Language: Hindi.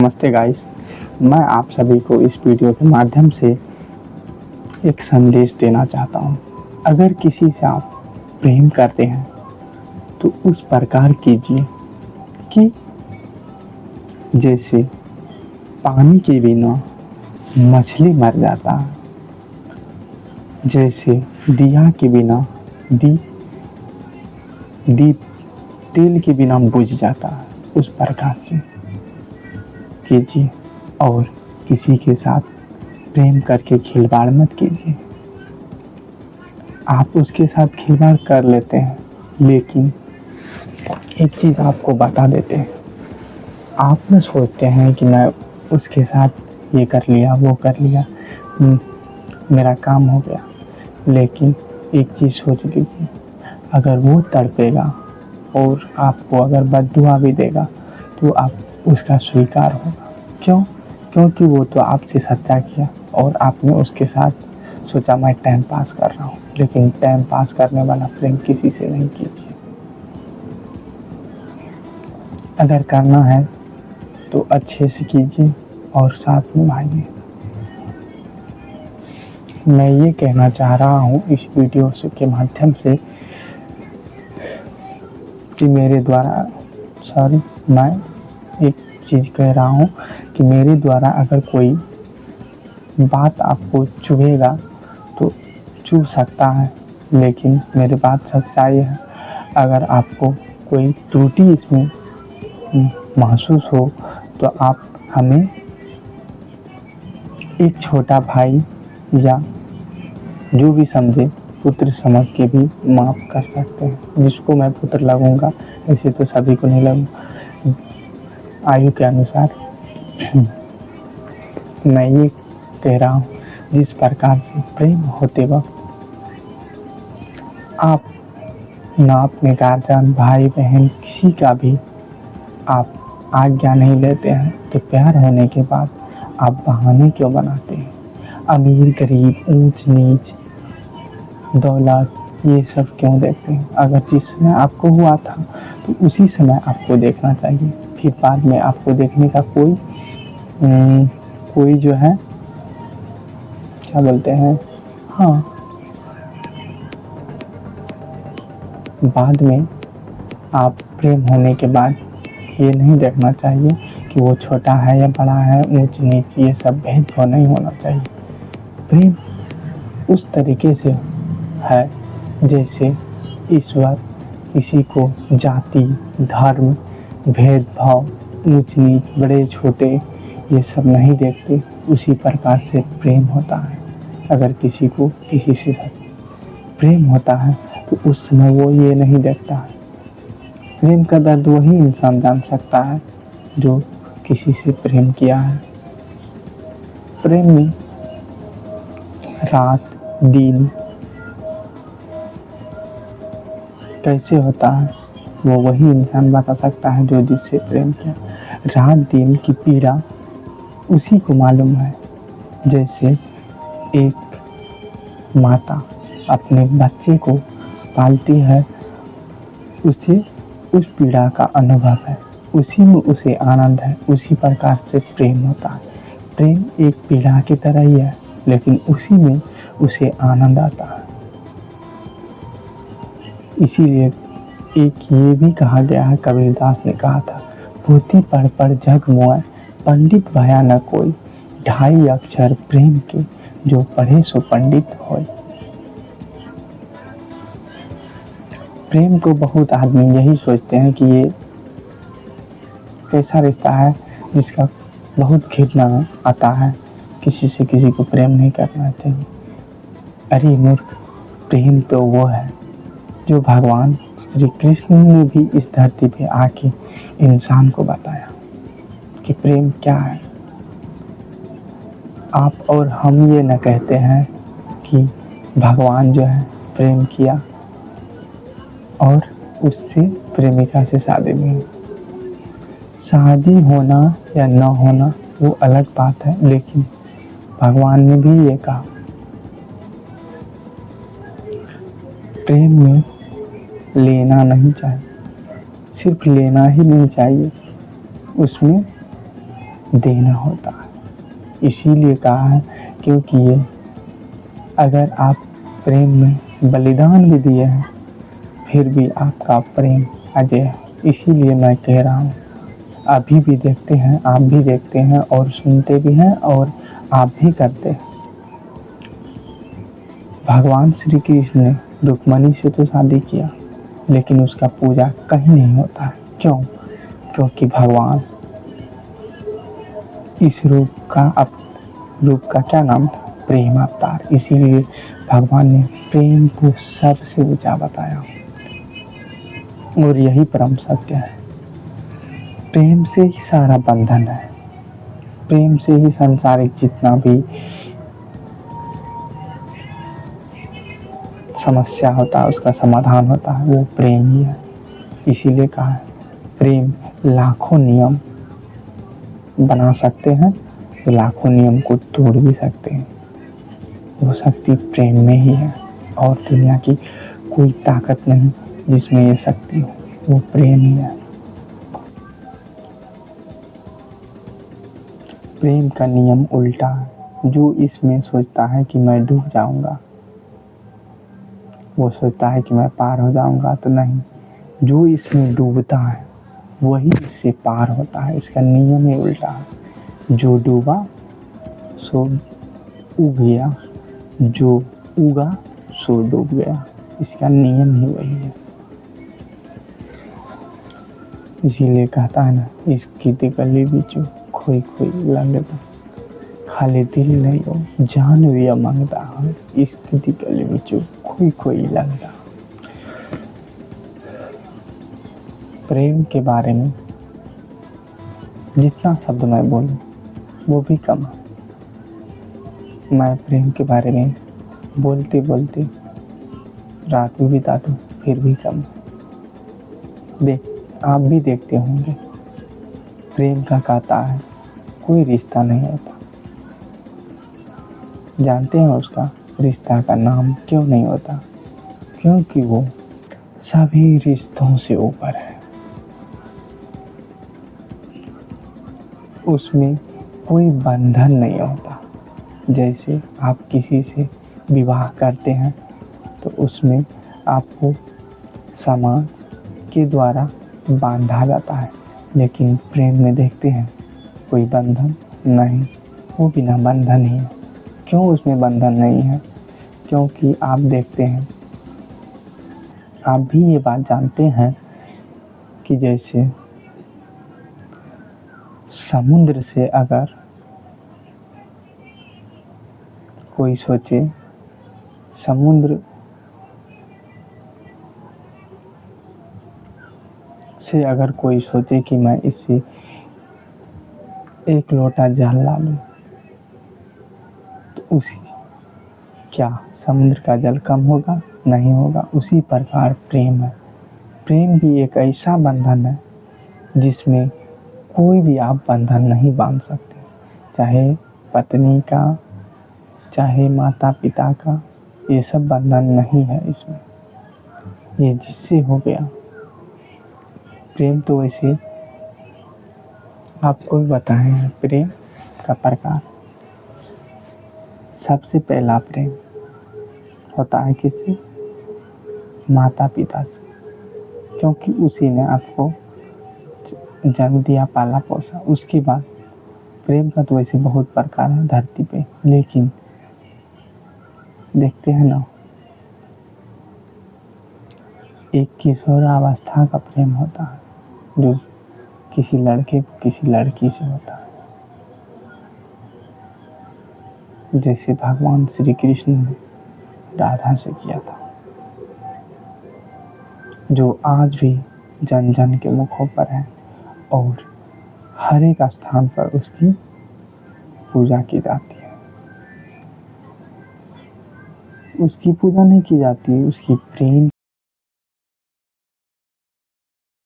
नमस्ते गाइस। मैं आप सभी को इस वीडियो के माध्यम से एक संदेश देना चाहता हूँ। अगर किसी से आप प्रेम करते हैं तो उस प्रकार कीजिए कि जैसे पानी के बिना मछली मर जाता है, जैसे दिया के बिना दीप तेल के बिना बुझ जाता है, उस प्रकार से कीजिए। और किसी के साथ प्रेम करके खिलवाड़ मत कीजिए। आप उसके साथ खिलवाड़ कर लेते हैं, लेकिन एक चीज़ आपको बता देते हैं। आप न सोचते हैं कि मैं उसके साथ ये कर लिया, वो कर लिया, मेरा काम हो गया। लेकिन एक चीज़ सोच लीजिए, अगर वो तड़पेगा और आपको अगर बद्दुआ भी देगा तो आप उसका स्वीकार होगा। क्यों? क्योंकि वो तो आपसे सच्चा किया और आपने उसके साथ सोचा मैं टाइम पास कर रहा हूँ। लेकिन टाइम पास करने वाला प्रेम किसी से नहीं कीजिए। अगर करना है तो अच्छे से कीजिए और साथ निभाइए। मैं ये कहना चाह रहा हूँ इस वीडियो के माध्यम से कि मैं एक चीज़ कह रहा हूँ कि मेरे द्वारा अगर कोई बात आपको चुभेगा तो चुभ सकता है, लेकिन मेरी बात सच्चाई है। अगर आपको कोई त्रुटि इसमें महसूस हो तो आप हमें एक छोटा भाई या जो भी समझे पुत्र समझ के भी माफ़ कर सकते हैं। जिसको मैं पुत्र लगूंगा, ऐसे तो सभी को नहीं लगूंगा। आयु के अनुसार मैं ये कह रहा हूँ, जिस प्रकार से प्रेम होते वक्त आप ना अपने गार्जियन भाई बहन किसी का भी आप आज्ञा नहीं लेते हैं, तो प्यार होने के बाद आप बहाने क्यों बनाते हैं? अमीर गरीब ऊंच नीच दौलत ये सब क्यों देखते हैं? अगर जिस समय आपको हुआ था तो उसी समय आपको देखना चाहिए। फिर बाद में आपको देखने का कोई जो है क्या बोलते हैं, हाँ, बाद में आप प्रेम होने के बाद ये नहीं देखना चाहिए कि वो छोटा है या बड़ा है, ऊंच नीच, ये सब भेदभाव नहीं होना चाहिए। प्रेम उस तरीके से है जैसे ईश्वर किसी को जाति धर्म भेदभाव ऊंच नीच बड़े छोटे ये सब नहीं देखते, उसी प्रकार से प्रेम होता है। अगर किसी को किसी से प्रेम होता है तो उस समय वो ये नहीं देखता है। प्रेम का दर्द वही इंसान जान सकता है जो किसी से प्रेम किया है। प्रेम में रात दिन कैसे होता है वो वही इंसान बता सकता है जो जिससे प्रेम किया। रात दिन की पीड़ा उसी को मालूम है। जैसे एक माता अपने बच्चे को पालती है, उसे उस पीड़ा का अनुभव है, उसी में उसे आनंद है। उसी प्रकार से प्रेम होता है। प्रेम एक पीड़ा की तरह ही है, लेकिन उसी में उसे आनंद आता है। इसीलिए एक ये भी कहा गया है, कबीरदास ने कहा था, पोथी पढ़ पढ़ जग मोय, पंडित भया न कोई, ढाई अक्षर प्रेम के, जो पढ़े सो पंडित होय। प्रेम को बहुत आदमी यही सोचते हैं कि ये ऐसा रिश्ता है जिसका बहुत घृणा आता है, किसी से किसी को प्रेम नहीं करना चाहिए। अरे मूर्ख, प्रेम तो वो है जो भगवान श्री कृष्ण ने भी इस धरती पे आके इंसान को बताया कि प्रेम क्या है। आप और हम ये न कहते हैं कि भगवान जो है प्रेम किया और उससे प्रेमिका से शादी नहीं। शादी होना या न होना वो अलग बात है, लेकिन भगवान ने भी ये कहा प्रेम में लेना नहीं चाहिए, सिर्फ लेना ही नहीं चाहिए, उसमें देना होता है। इसीलिए कहा है, क्योंकि ये अगर आप प्रेम में बलिदान भी दिए हैं फिर भी आपका प्रेम अजय है। इसीलिए मैं कह रहा हूँ, अभी भी देखते हैं, आप भी देखते हैं और सुनते भी हैं और आप भी करते हैं। भगवान श्री कृष्ण ने रुक्मणी से तो शादी किया लेकिन उसका पूजा कहीं नहीं होता है। क्यों? क्योंकि भगवान इस रूप का क्या नाम था? प्रेम अवतार। इसीलिए भगवान ने प्रेम को सबसे ऊंचा बताया और यही परम सत्य है। प्रेम से ही सारा बंधन है, प्रेम से ही संसारिक जितना भी समस्या होता है उसका समाधान होता है, वो प्रेम ही है। इसीलिए कहा है, प्रेम लाखों नियम बना सकते हैं, तो लाखों नियम को तोड़ भी सकते हैं। वो शक्ति प्रेम में ही है और दुनिया की कोई ताकत नहीं जिसमें ये शक्ति हो, वो प्रेम ही है। प्रेम का नियम उल्टा है। जो इसमें सोचता है कि मैं डूब जाऊंगा, वो सोचता है कि मैं पार हो जाऊंगा, तो नहीं, जो इसमें डूबता है वही इससे पार होता है। इसका नियम ही उल्टा है। जो डूबा सो उग गया, जो उगा सो डूब गया। इसका नियम ही वही है। इसीलिए कहता है ना, इसकी गली बिचू खोई खोई लगता, खाली दिल नहीं हो जान भी मांगता है। इसकी गली बिचू खोई खोई लगता। प्रेम के बारे में जितना शब्द मैं बोलूं वो भी कम है। मैं प्रेम के बारे में बोलते बोलते रात भी बिता दूं फिर भी कम है। आप भी देखते होंगे, प्रेम का कहता है कोई रिश्ता नहीं होता। जानते हैं उसका रिश्ता का नाम क्यों नहीं होता? क्योंकि वो सभी रिश्तों से ऊपर है। उसमें कोई बंधन नहीं होता। जैसे आप किसी से विवाह करते हैं तो उसमें आपको समाज के द्वारा बांधा जाता है, लेकिन प्रेम में देखते हैं कोई बंधन नहीं, वो बिना बंधन ही है। क्यों उसमें बंधन नहीं है? क्योंकि आप देखते हैं, आप भी ये बात जानते हैं कि जैसे समुद्र से अगर कोई सोचे, समुद्र से अगर कोई सोचे कि मैं इससे एक लोटा जल ला लूं, तो उसी क्या समुद्र का जल कम होगा? नहीं होगा। उसी प्रकार प्रेम है। प्रेम भी एक ऐसा बंधन है जिसमें कोई भी आप बंधन नहीं बांध सकते, चाहे पत्नी का, चाहे माता पिता का, ये सब बंधन नहीं है इसमें। ये जिससे हो गया प्रेम। तो वैसे आपको भी बताएं प्रेम का प्रकार। सबसे पहला प्रेम होता है किससे? माता पिता से, क्योंकि उसी ने आपको जन्म दिया, पाला पोसा। उसके बाद प्रेम का तो वैसे बहुत प्रकार है धरती पे, लेकिन देखते हैं ना, एक किशोरावस्था का प्रेम होता है जो किसी लड़के को किसी लड़की से होता है। जैसे भगवान श्री कृष्ण ने राधा से किया था, जो आज भी जन जन के मुखों पर है और हर एक स्थान पर उसकी पूजा की जाती है। उसकी पूजा नहीं की जाती, उसकी प्रेम